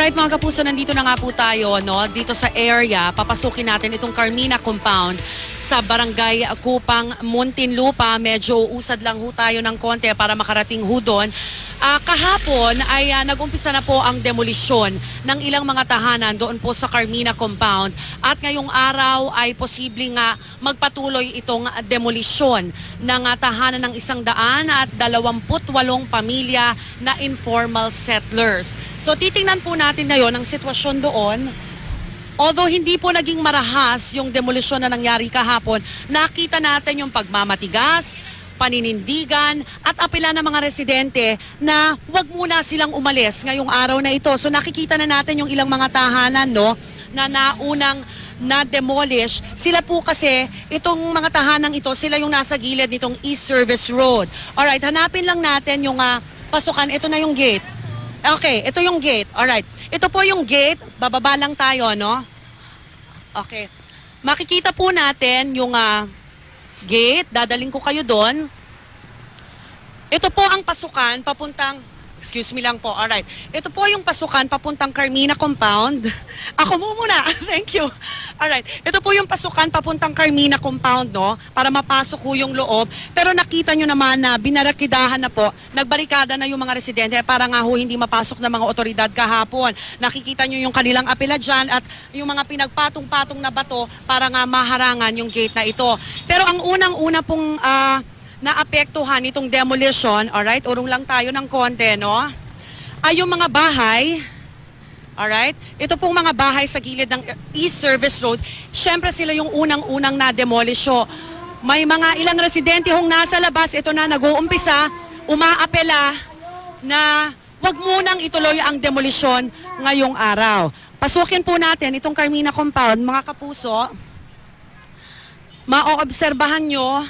Alright mga kapuso, nandito na nga po tayo dito sa area. Papasukin natin itong Carmina Compound sa Barangay Kupang, Muntinlupa. Medyo usad lang ho tayo ng konti para makarating ho doon. Kahapon ay nag-umpisa na po ang demolisyon ng ilang mga tahanan doon po sa Carmina Compound. At ngayong araw ay posibleng magpatuloy itong demolisyon ng tahanan ng 128 pamilya na informal settlers. So titingnan po natin ngayon ang sitwasyon doon. Although hindi po naging marahas yung demolisyon na nangyari kahapon, nakita natin yung pagmamatigas, paninindigan at apela ng mga residente na wag muna silang umalis ngayong araw na ito. So nakikita na natin yung ilang mga tahanan na naunang na-demolish. Sila po kasi, itong mga tahanan ito, sila yung nasa gilid nitong East Service Road. Alright, hanapin lang natin yung pasukan. Ito na yung gate. Okay, ito yung gate. Alright. Ito po yung gate. Bababa lang tayo, no? Okay. Makikita po natin yung gate. Dadaling ko kayo doon. Ito po ang pasukan papuntang... Excuse me lang po. Alright. Ito po yung pasukan papuntang Carmina Compound. Ako muna. Thank you. Alright. Ito po yung pasukan papuntang Carmina Compound, no? Para mapasok ho yung loob. Pero nakita nyo naman na binarakidahan na po. Nagbarikada na yung mga residente para nga ho hindi mapasok ng mga otoridad kahapon. Nakikita nyo yung kanilang apela dyan at yung mga pinagpatong-patong na bato para nga maharangan yung gate na ito. Pero ang unang-una pong... naapektuhan itong demolition, alright, urong lang tayo ng konti, no? Ay yung mga bahay, alright, ito pong mga bahay sa gilid ng East Service Road, syempre sila yung unang-unang na-demolish. May mga ilang residente hong nasa labas, ito na nag-uumpisa, umaapela na wag munang ituloy ang demolisyon ngayong araw. Pasukin po natin itong Carmina Compound, mga kapuso, maoobserbahan nyo,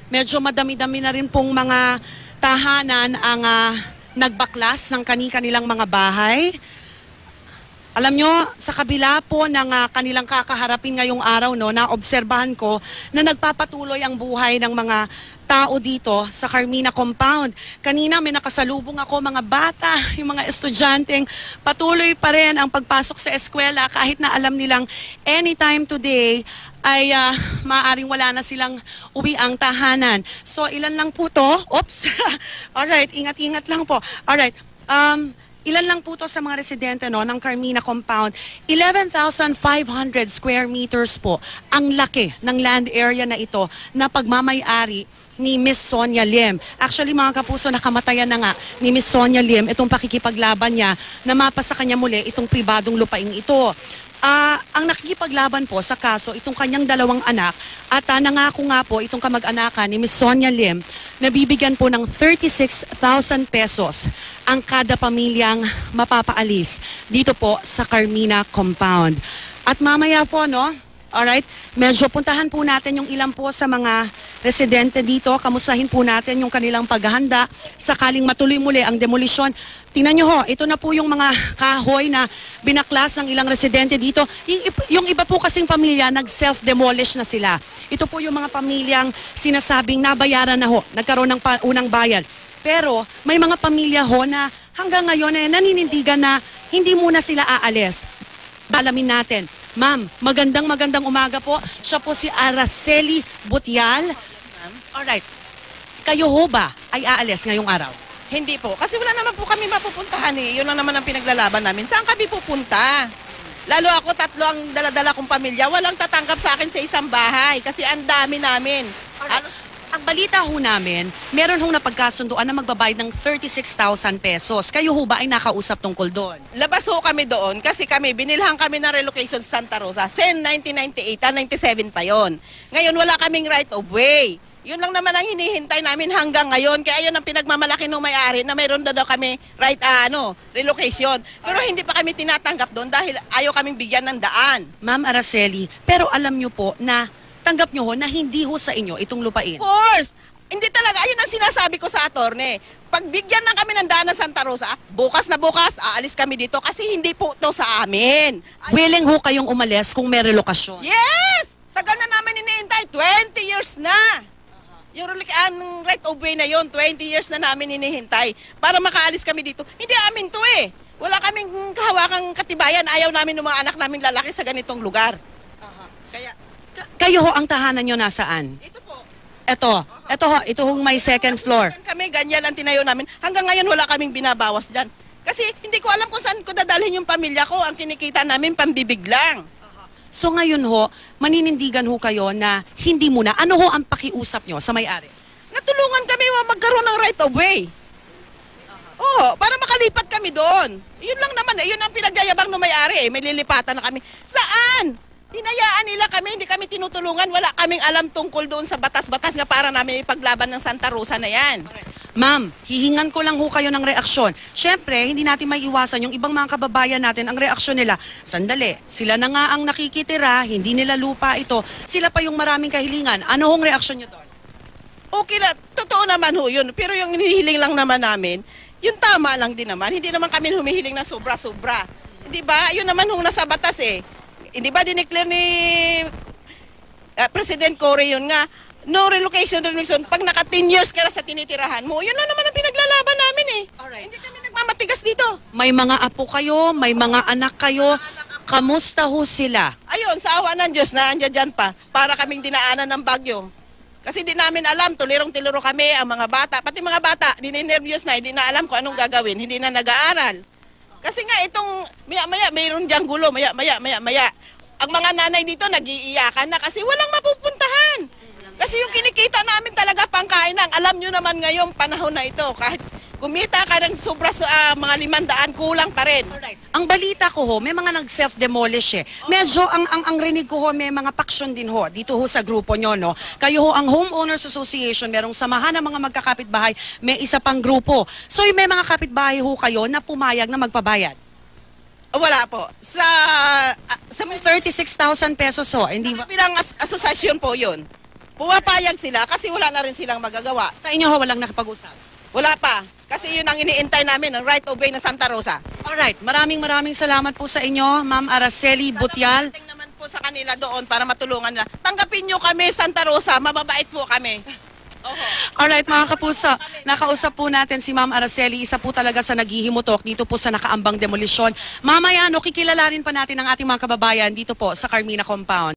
medyo madami-dami na rin pong mga tahanan ang nagbaklas ng kanilang mga bahay. Alam nyo, sa kabila po ng kanilang kakaharapin ngayong araw, naobserbahan ko na nagpapatuloy ang buhay ng mga tao dito sa Carmina Compound. Kanina may nakasalubong ako, mga bata, yung mga estudyanteng patuloy pa rin ang pagpasok sa eskwela kahit na alam nilang anytime today ay maaaring wala na silang uwi ang tahanan. So ilan lang po to? Oops! Alright, ingat-ingat lang po. Alright, ilan lang po to sa mga residente ng Carmina Compound. 11,500 square meters po ang laki ng land area na ito na pagmamay-ari ni Miss Sonia Lim. Actually mga kapuso, nakamatayan na nga ni Miss Sonia Lim itong pakikipaglaban niya na mapasa kanya muli itong pribadong lupaing ito. Ang nakikipaglaban po sa kaso, itong kanyang dalawang anak at nangako nga po itong kamag-anakan ni Miss Sonia Lim na bibigyan po ng 36,000 pesos ang kada pamilyang mapapaalis dito po sa Carmina Compound. At mamaya po, alright, medyo puntahan po natin yung ilan po sa mga residente dito. Kamustahin po natin yung kanilang paghahanda sakaling matuloy muli ang demolisyon. Tingnan nyo ho, ito na po yung mga kahoy na binaklas ng ilang residente dito. Yung iba po kasing pamilya, nag-self-demolish na sila. Ito po yung mga pamilyang sinasabing nabayaran na ho, nagkaroon ng unang bayad. Pero may mga pamilya ho na hanggang ngayon naninindigan na hindi muna sila aalis. Alamin natin. Ma'am, magandang umaga po. Siya po si Araceli Butial. Alright. Kayo ho ba ay aalis ngayong araw? Hindi po. Kasi wala naman po kami mapupuntahan eh. Yun lang naman ang pinaglalaban namin. Saan kami pupunta? Lalo ako, 3 ang dala-dala kong pamilya. Walang tatanggap sa akin sa isang bahay. Kasi ang dami namin. Ang balita ho namin, meron hong napagkasunduan na magbabayad ng 36,000 pesos. Kayo ho ba ay nakausap tungkol doon? Labas ho kami doon kasi binilhan kami ng relocation sa Santa Rosa. Sen 1998, 97 pa yon. Ngayon wala kaming right of way. Yun lang naman ang hinihintay namin hanggang ngayon. Kaya yun ang pinagmamalaki ng may-ari na mayroon daw kami right, relocation. Pero hindi pa kami tinatanggap doon dahil ayaw kaming bigyan ng daan. Ma'am Araceli, pero alam nyo po na tanggap nyo ho na hindi ho sa inyo itong lupain. Of course! Hindi talaga, ayun ang sinasabi ko sa attorney. Pagbigyan lang kami ng daan ng Santa Rosa, bukas na bukas, aalis kami dito kasi hindi po to sa amin. Willing ho kayong umalis kung may relokasyon? Yes! Tagal na namin iniintay, 20 years na. Yung right of way na yon, 20 years na namin hinihintay para makaalis kami dito. Hindi amin to eh. Wala kaming kahawakang katibayan. Ayaw namin ng mga anak naming lalaki sa ganitong lugar. Kaya, Kayo ho, ang tahanan nyo nasaan? ito po. Ito ho may second floor. Kami, ganyan ang tinayo namin. Hanggang ngayon wala kaming binabawas dyan. Kasi hindi ko alam kung saan ko dadalhin yung pamilya ko. Ang kinikita namin, pambibig lang. So ngayon ho, maninindigan ho kayo na hindi muna. Ano ho ang pakiusap nyo sa may-ari? Natulungan kami magkaroon ng right of way. Oo, para makalipat kami doon. Yun lang naman, yun ang pinagyayabang ng may-ari. May lilipatan na kami. Saan? Hinayaan nila kami, hindi kami tinutulungan. Wala kaming alam tungkol doon sa batas-batas nga para namin ipaglaban ng Santa Rosa na yan. Ma'am, hihingan ko lang ho kayo ng reaksyon. Siyempre, hindi natin maiiwasan yung ibang mga kababayan natin, ang reaksyon nila. Sandali, sila na nga ang nakikitira, hindi nila lupa ito. Sila pa yung maraming kahilingan. Ano hong reaksyon nyo doon? Okay lang, totoo naman ho yun. Pero yung hinihiling lang naman namin, yung tama lang din naman. Hindi naman kami humihiling na sobra-sobra. Hindi ba? Yun naman hong nasa batas eh. Hindi ba dineclare ni President Cory yun nga, no relocation. Pag naka 10 years ka na sa tinitirahan mo, yun lang naman ang pinaglalaban namin eh. Alright. Hindi kami nagmamatigas dito. May mga apo kayo, may mga anak kayo. Kamusta ho sila? Ayun, sa awa ng Diyos na andyan dyan pa, para kaming dinaanan ng bagyo. Kasi di namin alam, tulirong-tiliro kami, ang mga bata, pati mga bata, dininervyos na, hindi na alam kung anong gagawin, hindi na nag-aaral. Kasi nga itong, maya-maya, mayroon diyang gulo, maya-maya. Ang mga nanay dito nag-iiyakan na kasi walang mapupuntahan. Kasi yung kinikita namin talaga pangkainang, alam nyo naman ngayong panahon na ito, kahit kumita ka ng sobra sa mga 500, kulang pa rin. Ang balita ko ho, may mga nag-self-demolish eh. Medyo ang rinig ko ho, may mga paksyon din ho dito ho sa grupo nyo, no? Kayo ho, ang Homeowners Association, merong samahan ng mga magkakapitbahay, may isa pang grupo. So may mga kapitbahay ho kayo na pumayag na magpabayad. Wala po. Sa May 36,000 pesos ho, hindi ba? bilang asosasyon po yun. Pumapayag sila kasi wala na rin silang magagawa. Sa inyo ho, walang nakapag-usap. Wala pa. Kasi yun ang iniintay namin, ang right of way na Santa Rosa. Alright, maraming salamat po sa inyo, Ma'am Araceli Butial. Tingnan naman po sa kanila doon para matulungan nila. Tanggapin nyo kami, Santa Rosa, mababait po kami. Alright mga kapuso, nakausap po natin si Ma'am Araceli, isa po talaga sa naghihimutok dito po sa nakaambang demolisyon. Mamaya, no, kikilalanin pa natin ang ating mga kababayan dito po sa Carmina Compound.